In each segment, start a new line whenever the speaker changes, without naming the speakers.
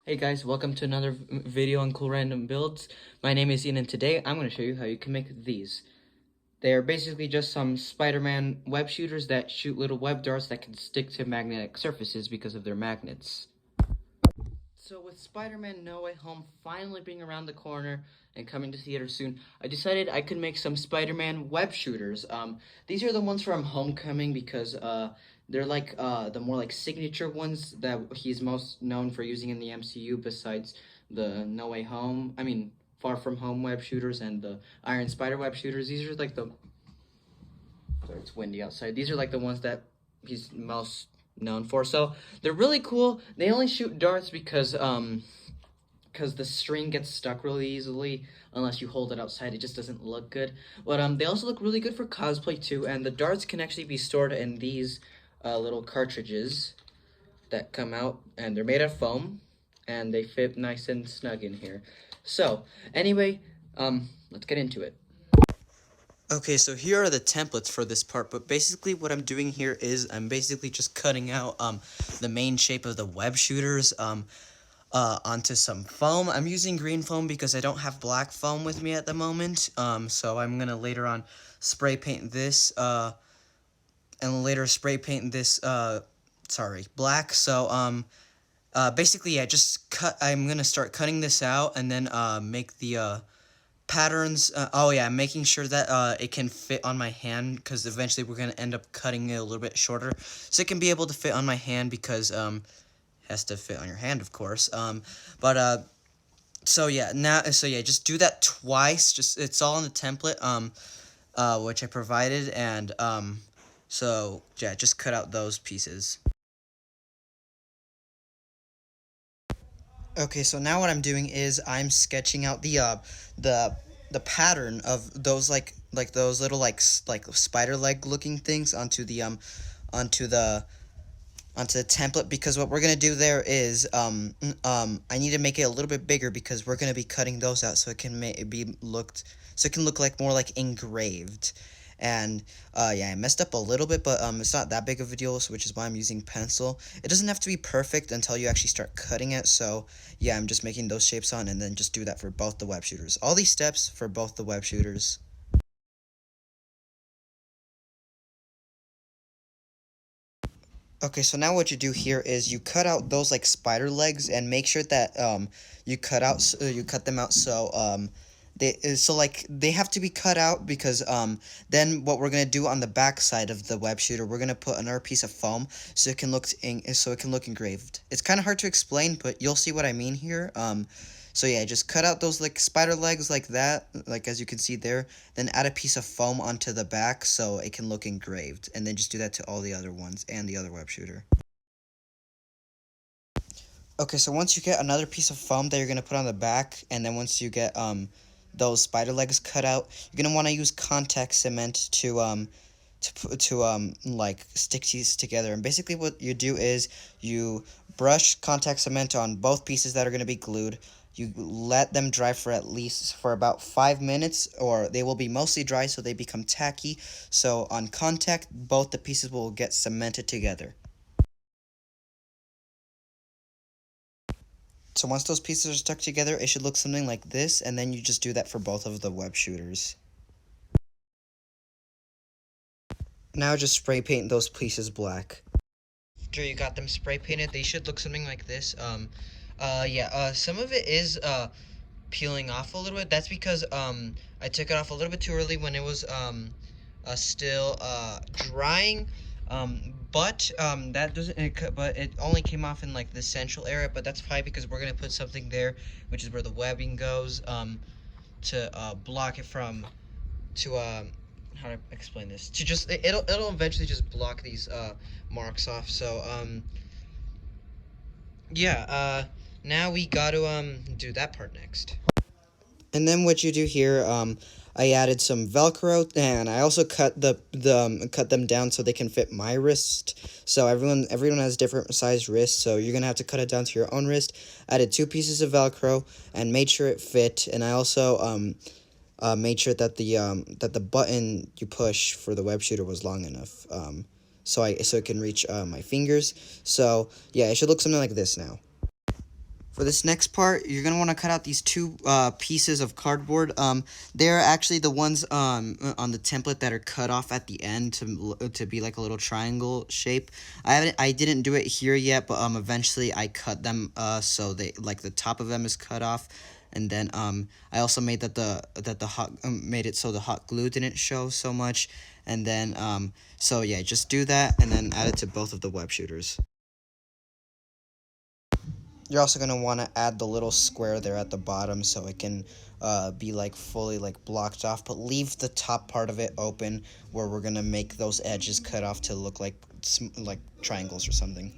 Hey guys, welcome to another video on Cool Random Builds. My name is Ian and today I'm going to show you how you can make these. They are basically just some Spider-Man web shooters that shoot little web darts that can stick to magnetic surfaces because of their magnets. So with Spider-Man No Way Home finally being around the corner and coming to theaters soon, I decided I could make some Spider-Man web shooters. These are the ones from Homecoming because they're like the more like signature ones that he's most known for using in the MCU besides the No Way Home. I mean, Far From Home web shooters and the Iron Spider web shooters. These are like the sorry, it's windy outside. These are like the ones that he's most known for. So they're really cool. They only shoot darts because the string gets stuck really easily unless you hold it outside. It just doesn't look good. But they also look really good for cosplay too. And the darts can actually be stored in these little cartridges that come out, and they're made of foam, and they fit nice and snug in here. So anyway, let's get into it. Okay, so here are the templates for this part, but basically what I'm doing here is I'm basically just cutting out the main shape of the web shooters onto some foam. I'm using green foam because I don't have black foam with me at the moment, so I'm gonna later on spray paint this, and later spray paint this, black. So basically, yeah, I'm gonna start cutting this out and then make the patterns. Oh yeah, I'm making sure that it can fit on my hand because eventually we're gonna end up cutting it a little bit shorter, so it can be able to fit on my hand because it has to fit on your hand, of course. So yeah, just do that twice. Just it's all in the template which I provided, and so yeah, just cut out those pieces. Okay, so now what I'm doing is I'm sketching out the pattern of those like those little like spider leg looking things onto the onto the template, because what we're gonna do there is I need to make it a little bit bigger because we're gonna be cutting those out so it can so it can look like more like engraved. And yeah, I messed up a little bit, but it's not that big of a deal, so which is why I'm using pencil. It doesn't have to be perfect until you actually start cutting it. So yeah, I'm just making those shapes on, and then just do that for both the web shooters. All these steps for both the web shooters. Okay, so now what you do here is you cut out those like spider legs and make sure that you cut them out so they have to be cut out because then what we're gonna do on the back side of the web shooter, we're gonna put another piece of foam so it can look engraved. It's kind of hard to explain, but you'll see what I mean here. So yeah, just cut out those like spider legs like that, like as you can see there, then add a piece of foam onto the back so it can look engraved, and then just do that to all the other ones and the other web shooter. Okay, so once you get another piece of foam that you're going to put on the back, and then once you get those spider legs cut out, you're going to want to use contact cement to like stick these together. And basically what you do is you brush contact cement on both pieces that are going to be glued. You let them dry for about 5 minutes, or they will be mostly dry so they become tacky. So on contact, both the pieces will get cemented together. So once those pieces are stuck together, it should look something like this, and then you just do that for both of the web shooters. Now just spray paint those pieces black. After you got them spray painted, they should look something like this. Some of it is peeling off a little bit. That's because I took it off a little bit too early when it was still drying. That doesn't. But it only came off in like the central area. But that's fine because we're gonna put something there, which is where the webbing goes, to block it from how to explain this, to just it'll eventually just block these marks off. So now we got to do that part next. And then what you do here, I added some Velcro, and I also cut cut them down so they can fit my wrist. So everyone has different sized wrists, so you're gonna have to cut it down to your own wrist. Added 2 pieces of Velcro and made sure it fit, and I also made sure that the button you push for the web shooter was long enough, so it can reach my fingers. So yeah, it should look something like this now. For this next part, you're gonna want to cut out these two pieces of cardboard. They're actually the ones on the template that are cut off at the end to be like a little triangle shape. I didn't do it here yet, but eventually I cut them so they like the top of them is cut off, and then I also made made it so the hot glue didn't show so much, and then so yeah, just do that and then add it to both of the web shooters. You're also going to want to add the little square there at the bottom so it can be like fully like blocked off, but leave the top part of it open where we're going to make those edges cut off to look like triangles or something.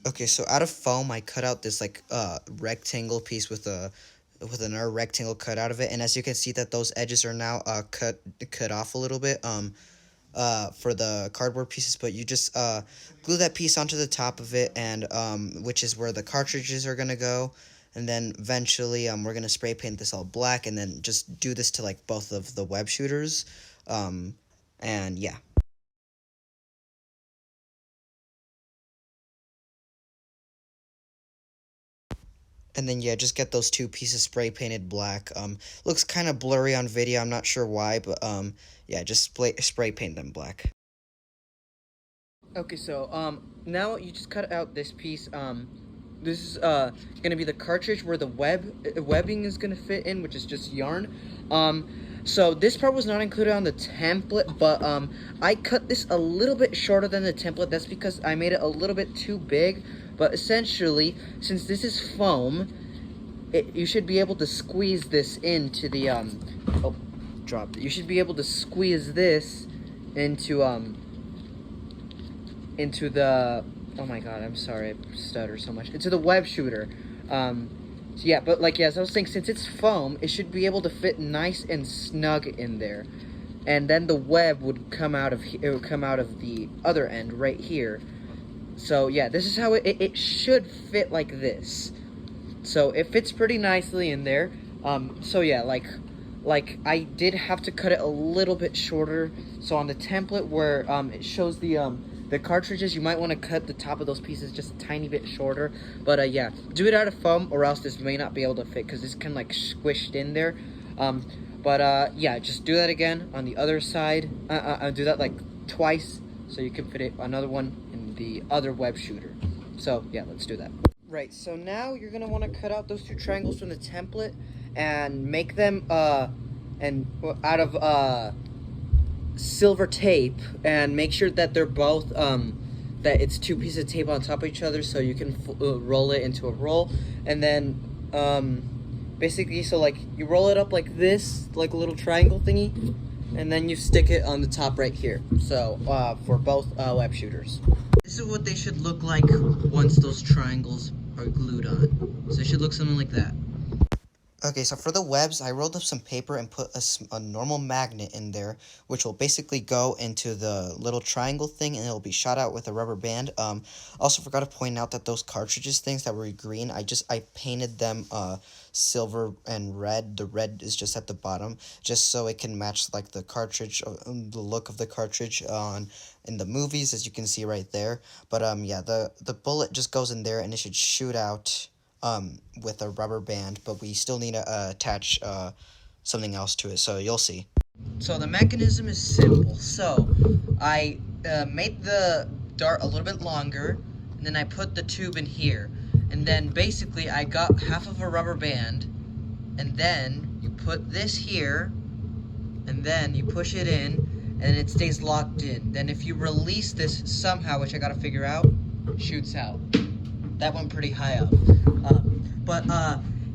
Okay, so out of foam I cut out this like rectangle piece with another rectangle cut out of it, and as you can see that those edges are now cut off a little bit for the cardboard pieces, but you just glue that piece onto the top of it, and which is where the cartridges are gonna go, and then eventually we're gonna spray paint this all black, and then just do this to like both of the web shooters, and yeah. And then yeah, just get those two pieces spray painted black. Looks kind of blurry on video, I'm not sure why, but yeah, just spray paint them black. Okay, so now you just cut out this piece. This is gonna be the cartridge where the webbing is gonna fit in, which is just yarn. So this part was not included on the template, but I cut this a little bit shorter than the template. That's because I made it a little bit too big. But essentially, since this is foam, you should be able to squeeze this into the oh, dropped it. You should be able to squeeze this into the, oh my god, I'm sorry, I stutter so much, into the web shooter. So yeah, but like, yeah, as I was saying, since it's foam, it should be able to fit nice and snug in there, and then the web would come out of the other end right here. So yeah, this is how it should fit, like this. So it fits pretty nicely in there. So yeah, like I did have to cut it a little bit shorter. So on the template where it shows the cartridges, you might want to cut the top of those pieces just a tiny bit shorter. But yeah, do it out of foam, or else this may not be able to fit because it's kind of like squished in there. Yeah, just do that again on the other side. Do that like twice so you can fit it another one in the other web shooter. So yeah, let's do that. Right, so now you're gonna want to cut out those two triangles from the template and make them out of silver tape, and make sure that they're both that it's two pieces of tape on top of each other, so you can roll it into a roll. And then basically, so like you roll it up like this, like a little triangle thingy, and then you stick it on the top right here. So for both web shooters, this is what they should look like once those triangles are glued on. So it should look something like that. Okay, so for the webs, I rolled up some paper and put a normal magnet in there, which will basically go into the little triangle thing, and it'll be shot out with a rubber band. Also forgot to point out that those cartridges things that were green, I painted them silver and red. The red is just at the bottom, just so it can match like the cartridge, the look of the cartridge in the movies, as you can see right there. But yeah, the bullet just goes in there, and it should shoot out with a rubber band, but we still need to attach something else to it, so you'll see. So the mechanism is simple. So I made the dart a little bit longer, and then I put the tube in here, and then basically I got half of a rubber band, and then you put this here, and then you push it in, and it stays locked in. Then if you release this somehow, which I gotta figure out, it shoots out. That went pretty high up.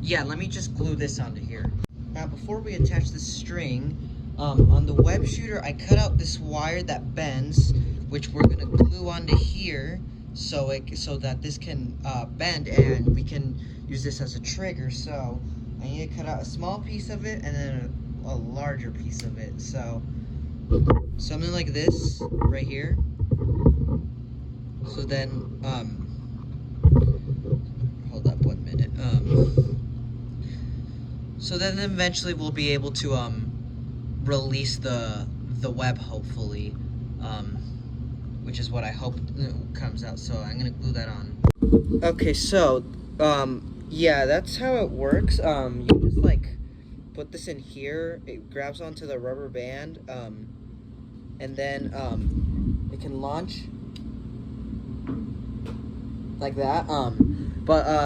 Yeah, let me just glue this onto here. Now, before we attach the string, on the web shooter, I cut out this wire that bends, which we're gonna glue onto here, so that this can bend, and we can use this as a trigger. So I need to cut out a small piece of it and then a larger piece of it. So something like this right here. So then hold up 1 minute. So then eventually we'll be able to release the web, hopefully. which is what I hope comes out. So I'm gonna glue that on. Okay, so yeah, that's how it works. You just like put this in here. It grabs onto the rubber band, and then it can launch like that.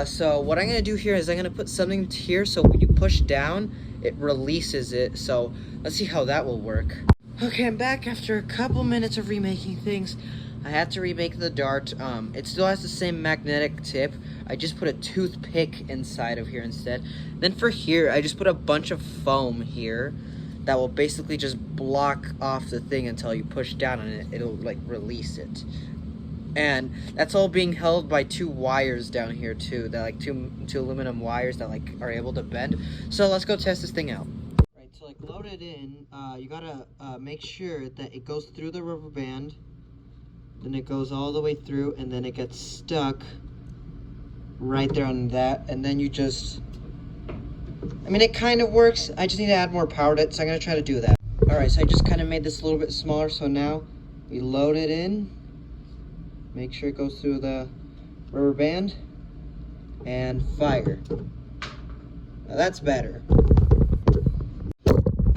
So what I'm gonna do here is I'm gonna put something here, so when you push down, it releases it. So let's see how that will work. Okay, I'm back after a couple minutes of remaking things. I had to remake the dart. It still has the same magnetic tip. I just put a toothpick inside of here instead. Then for here, I just put a bunch of foam here that will basically just block off the thing until you push down on it. It'll like release it. And that's all being held by 2 wires down here too. That like two aluminum wires that like are able to bend. So let's go test this thing out. Right, to like load it in, you gotta make sure that it goes through the rubber band. Then it goes all the way through, and then it gets stuck right there on that. And then you just, I mean, it kind of works. I just need to add more power to it, so I'm gonna try to do that. All right, so I just kind of made this a little bit smaller. So now we load it in. Make sure it goes through the rubber band and fire. Now that's better.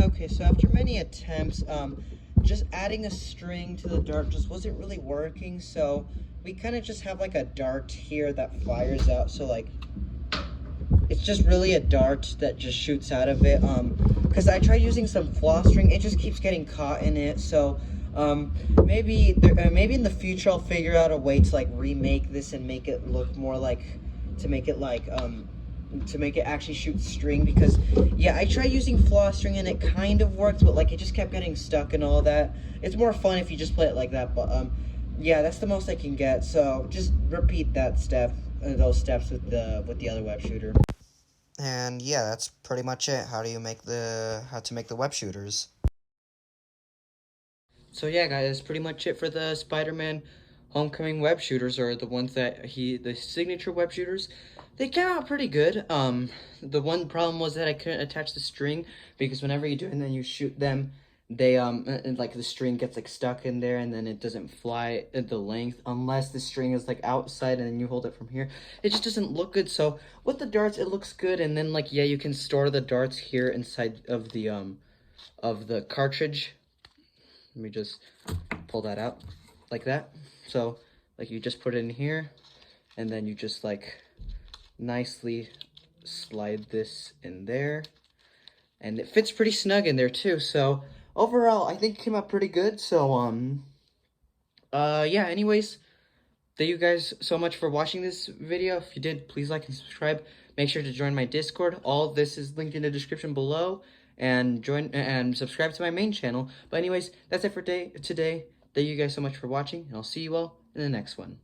Okay, so after many attempts, just adding a string to the dart just wasn't really working, so we kind of just have like a dart here that fires out. So like, it's just really a dart that just shoots out of it. Because I tried using some floss string, it just keeps getting caught in it. So maybe in the future I'll figure out a way to like remake this and make it look more like, to make it actually shoot string. Because yeah, I tried using floss string and it kind of worked, but like it just kept getting stuck and all that. It's more fun if you just play it like that, but yeah, that's the most I can get. So just repeat that step, those steps with the other web shooter. And yeah, that's pretty much it. How to make the web shooters. So yeah, guys, that's pretty much it for the Spider-Man Homecoming web shooters, or the ones that the signature web shooters. They came out pretty good. The one problem was that I couldn't attach the string, because whenever you do it and then you shoot them, they and like the string gets like stuck in there, and then it doesn't fly at the length unless the string is like outside and then you hold it from here. It just doesn't look good. So with the darts, it looks good, and then like, yeah, you can store the darts here inside of the cartridge. Let me just pull that out like that. So like, you just put it in here, and then you just like nicely slide this in there, and it fits pretty snug in there too. So overall, I think it came out pretty good. So yeah, anyways, thank you guys so much for watching this video. If you did, please like and subscribe. Make sure to join my Discord. All this is linked in the description below, and join and subscribe to my main channel. But anyways, that's it for today. Thank you guys so much for watching, and I'll see you all in the next one.